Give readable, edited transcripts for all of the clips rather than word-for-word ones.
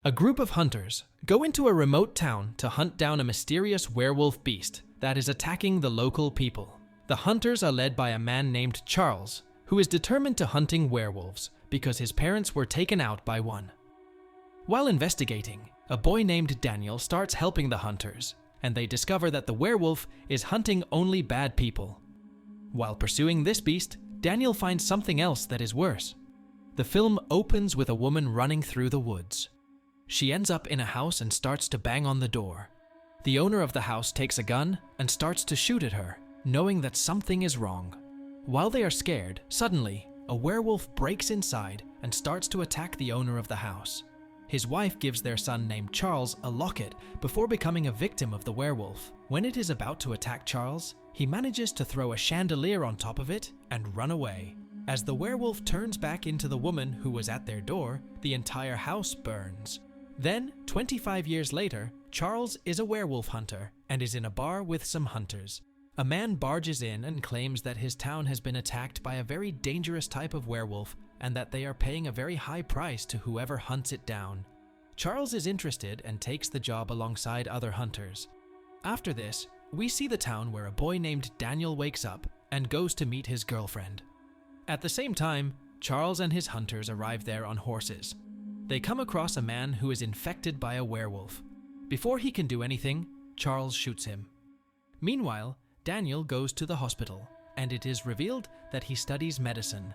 A group of hunters go into a remote town to hunt down a mysterious werewolf beast that is attacking the local people. The hunters are led by a man named Charles, who is determined to hunting werewolves because his parents were taken out by one. While investigating, a boy named Daniel starts helping the hunters, and they discover that the werewolf is hunting only bad people. While pursuing this beast, Daniel finds something else that is worse. The film opens with a woman running through the woods. She ends up in a house and starts to bang on the door. The owner of the house takes a gun and starts to shoot at her, knowing that something is wrong. While they are scared, suddenly, a werewolf breaks inside and starts to attack the owner of the house. His wife gives their son named Charles a locket before becoming a victim of the werewolf. When it is about to attack Charles, he manages to throw a chandelier on top of it and run away. As the werewolf turns back into the woman who was at their door, the entire house burns. Then, 25 years later, Charles is a werewolf hunter and is in a bar with some hunters. A man barges in and claims that his town has been attacked by a very dangerous type of werewolf and that they are paying a very high price to whoever hunts it down. Charles is interested and takes the job alongside other hunters. After this, we see the town where a boy named Daniel wakes up and goes to meet his girlfriend. At the same time, Charles and his hunters arrive there on horses. They come across a man who is infected by a werewolf. Before he can do anything, Charles shoots him. Meanwhile, Daniel goes to the hospital, and it is revealed that he studies medicine.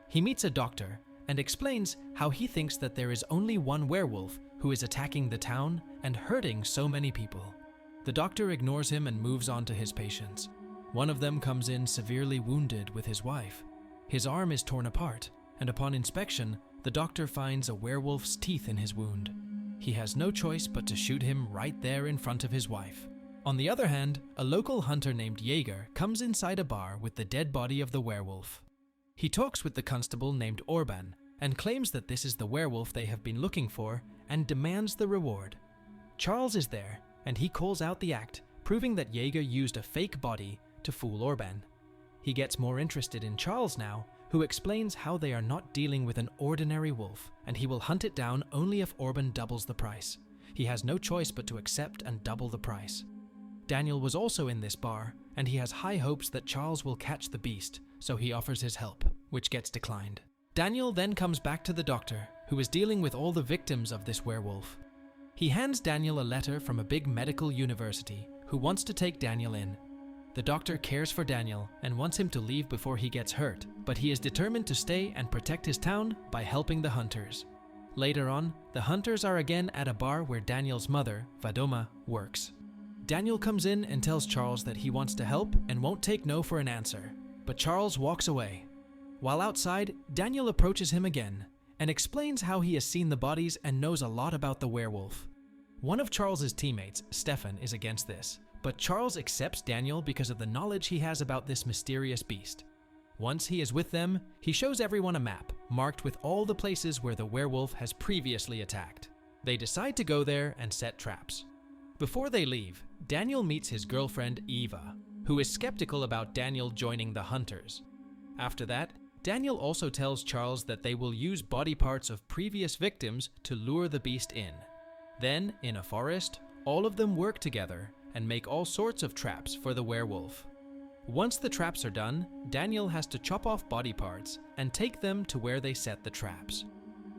He meets a doctor and explains how he thinks that there is only one werewolf who is attacking the town and hurting so many people. The doctor ignores him and moves on to his patients. One of them comes in severely wounded with his wife. His arm is torn apart, and upon inspection, the doctor finds a werewolf's teeth in his wound. He has no choice but to shoot him right there in front of his wife. On the other hand, a local hunter named Jaeger comes inside a bar with the dead body of the werewolf. He talks with the constable named Orban and claims that this is the werewolf they have been looking for and demands the reward. Charles is there and he calls out the act, proving that Jaeger used a fake body to fool Orban. He gets more interested in Charles now, who explains how they are not dealing with an ordinary wolf and he will hunt it down only if Orban doubles the price. He has no choice but to accept and double the price. Daniel was also in this bar, and he has high hopes that Charles will catch the beast, so he offers his help, which gets declined. Daniel then comes back to the doctor, who is dealing with all the victims of this werewolf. He hands Daniel a letter from a big medical university, who wants to take Daniel in. The doctor cares for Daniel and wants him to leave before he gets hurt, but he is determined to stay and protect his town by helping the hunters. Later on, the hunters are again at a bar where Daniel's mother, Vadoma, works. Daniel comes in and tells Charles that he wants to help and won't take no for an answer, but Charles walks away. While outside, Daniel approaches him again and explains how he has seen the bodies and knows a lot about the werewolf. One of Charles's teammates, Stefan, is against this, but Charles accepts Daniel because of the knowledge he has about this mysterious beast. Once he is with them, he shows everyone a map marked with all the places where the werewolf has previously attacked. They decide to go there and set traps. Before they leave, Daniel meets his girlfriend Eva, who is skeptical about Daniel joining the hunters. After that, Daniel also tells Charles that they will use body parts of previous victims to lure the beast in. Then, in a forest, all of them work together and make all sorts of traps for the werewolf. Once the traps are done, Daniel has to chop off body parts and take them to where they set the traps.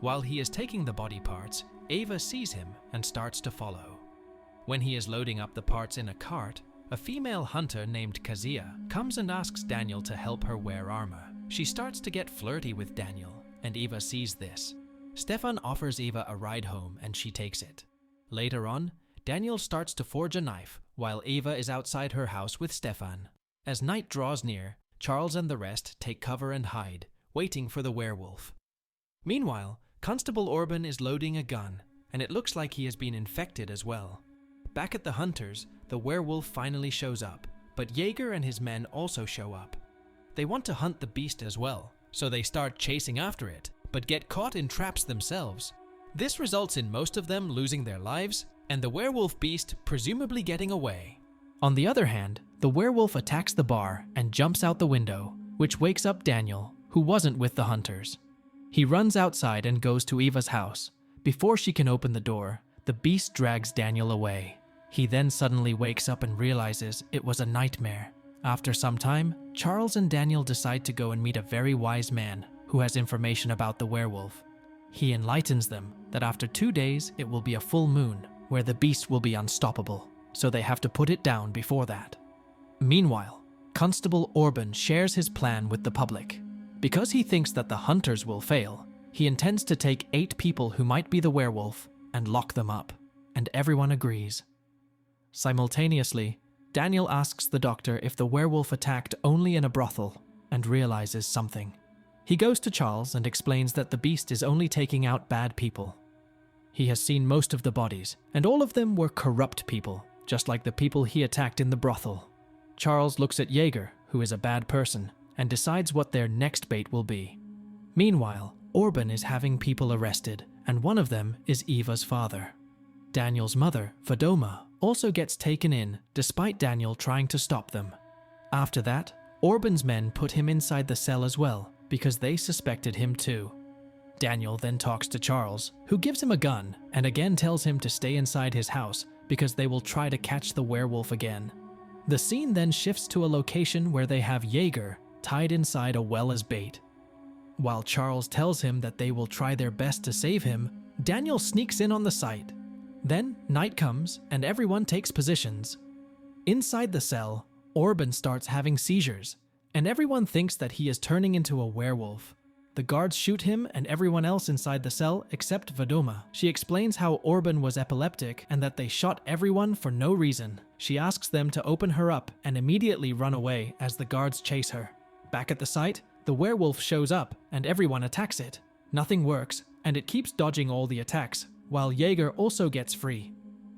While he is taking the body parts, Eva sees him and starts to follow. When he is loading up the parts in a cart, a female hunter named Kazia comes and asks Daniel to help her wear armor. She starts to get flirty with Daniel, and Eva sees this. Stefan offers Eva a ride home and she takes it. Later on, Daniel starts to forge a knife while Eva is outside her house with Stefan. As night draws near, Charles and the rest take cover and hide, waiting for the werewolf. Meanwhile, Constable Orban is loading a gun, and it looks like he has been infected as well. Back at the hunters, the werewolf finally shows up, but Jaeger and his men also show up. They want to hunt the beast as well, so they start chasing after it, but get caught in traps themselves. This results in most of them losing their lives, and the werewolf beast presumably getting away. On the other hand, the werewolf attacks the bar and jumps out the window, which wakes up Daniel, who wasn't with the hunters. He runs outside and goes to Eva's house, Before she can open the door, the beast drags Daniel away. He then suddenly wakes up and realizes it was a nightmare. After some time, Charles and Daniel decide to go and meet a very wise man who has information about the werewolf. He enlightens them that after 2 days it will be a full moon where the beast will be unstoppable, so they have to put it down before that. Meanwhile, Constable Orban shares his plan with the public. Because he thinks that the hunters will fail, he intends to take 8 people who might be the werewolf and lock them up, and everyone agrees. Simultaneously, Daniel asks the doctor if the werewolf attacked only in a brothel and realizes something. He goes to Charles and explains that the beast is only taking out bad people. He has seen most of the bodies, and all of them were corrupt people, just like the people he attacked in the brothel. Charles looks at Jaeger, who is a bad person, and decides what their next bait will be. Meanwhile, Orban is having people arrested, and one of them is Eva's father. Daniel's mother, Vadoma, also gets taken in, despite Daniel trying to stop them. After that, Orban's men put him inside the cell as well, because they suspected him too. Daniel then talks to Charles, who gives him a gun, and again tells him to stay inside his house, because they will try to catch the werewolf again. The scene then shifts to a location where they have Jaeger tied inside a well as bait. While Charles tells him that they will try their best to save him, Daniel sneaks in on the site. Then, night comes, and everyone takes positions. Inside the cell, Orban starts having seizures, and everyone thinks that he is turning into a werewolf. The guards shoot him and everyone else inside the cell except Vadoma. She explains how Orban was epileptic and that they shot everyone for no reason. She asks them to open her up and immediately run away as the guards chase her. Back at the site, the werewolf shows up and everyone attacks it. Nothing works, and it keeps dodging all the attacks, while Jaeger also gets free.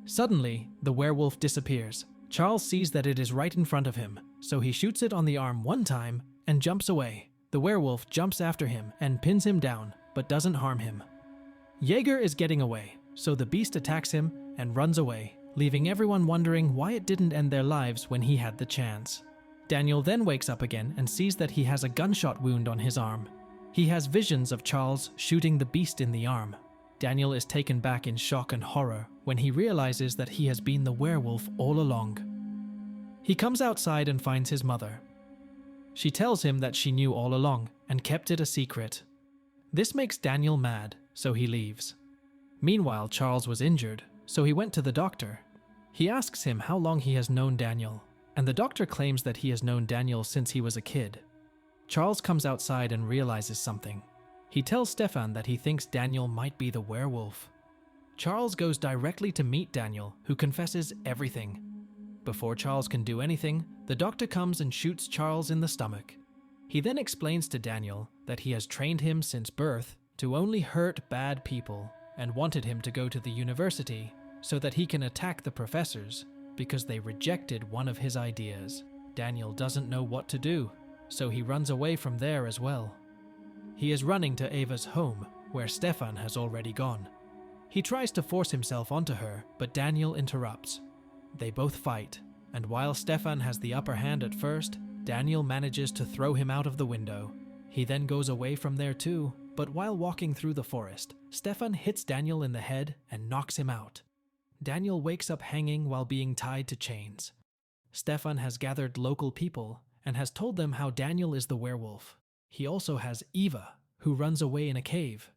Suddenly, the werewolf disappears. Charles sees that it is right in front of him, so he shoots it on the arm one time and jumps away. The werewolf jumps after him and pins him down, but doesn't harm him. Jaeger is getting away, so the beast attacks him and runs away, leaving everyone wondering why it didn't end their lives when he had the chance. Daniel then wakes up again and sees that he has a gunshot wound on his arm. He has visions of Charles shooting the beast in the arm. Daniel is taken back in shock and horror when he realizes that he has been the werewolf all along. He comes outside and finds his mother. She tells him that she knew all along and kept it a secret. This makes Daniel mad, so he leaves. Meanwhile, Charles was injured, so he went to the doctor. He asks him how long he has known Daniel, and the doctor claims that he has known Daniel since he was a kid. Charles comes outside and realizes something. He tells Stefan that he thinks Daniel might be the werewolf. Charles goes directly to meet Daniel, who confesses everything. Before Charles can do anything, the doctor comes and shoots Charles in the stomach. He then explains to Daniel that he has trained him since birth to only hurt bad people and wanted him to go to the university so that he can attack the professors because they rejected one of his ideas. Daniel doesn't know what to do, so he runs away from there as well. He is running to Ava's home, where Stefan has already gone. He tries to force himself onto her, but Daniel interrupts. They both fight, and while Stefan has the upper hand at first, Daniel manages to throw him out of the window. He then goes away from there too, but while walking through the forest, Stefan hits Daniel in the head and knocks him out. Daniel wakes up hanging while being tied to chains. Stefan has gathered local people and has told them how Daniel is the werewolf. He also has Eva, who runs away in a cave.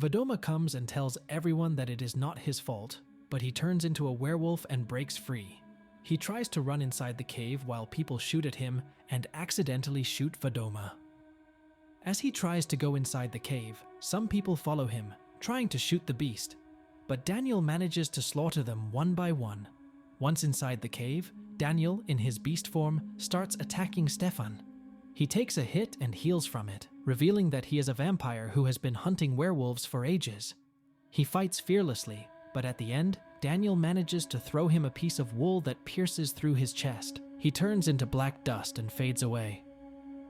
Vadoma comes and tells everyone that it is not his fault, but he turns into a werewolf and breaks free. He tries to run inside the cave while people shoot at him and accidentally shoot Vadoma. As he tries to go inside the cave, some people follow him, trying to shoot the beast, but Daniel manages to slaughter them one by one. Once inside the cave, Daniel, in his beast form, starts attacking Stefan. He takes a hit and heals from it, revealing that he is a vampire who has been hunting werewolves for ages. He fights fearlessly, but at the end, Daniel manages to throw him a piece of wool that pierces through his chest. He turns into black dust and fades away.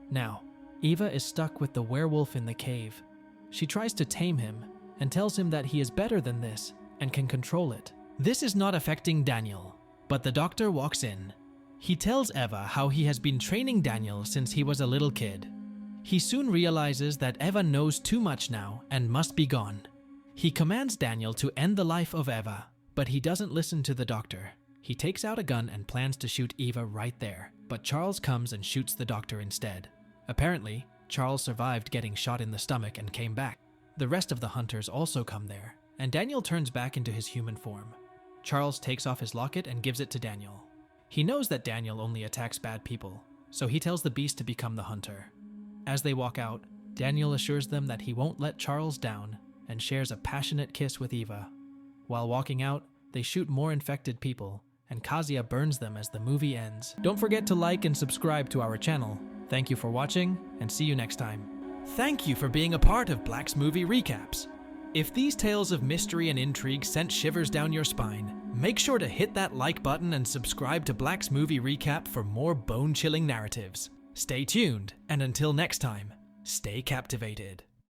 Now, Eva is stuck with the werewolf in the cave. She tries to tame him and tells him that he is better than this and can control it. This is not affecting Daniel, but the doctor walks in. He tells Eva how he has been training Daniel since he was a little kid. He soon realizes that Eva knows too much now and must be gone. He commands Daniel to end the life of Eva, but he doesn't listen to the doctor. He takes out a gun and plans to shoot Eva right there, but Charles comes and shoots the doctor instead. Apparently, Charles survived getting shot in the stomach and came back. The rest of the hunters also come there, and Daniel turns back into his human form. Charles takes off his locket and gives it to Daniel. He knows that Daniel only attacks bad people, so he tells the beast to become the hunter. As they walk out, Daniel assures them that he won't let Charles down and shares a passionate kiss with Eva. While walking out, they shoot more infected people, and Kazuya burns them as the movie ends. Don't forget to like and subscribe to our channel. Thank you for watching, and see you next time. Thank you for being a part of Black's Movie Recaps. If these tales of mystery and intrigue sent shivers down your spine, make sure to hit that like button and subscribe to Black's Movie Recap for more bone-chilling narratives. Stay tuned, and until next time, stay captivated.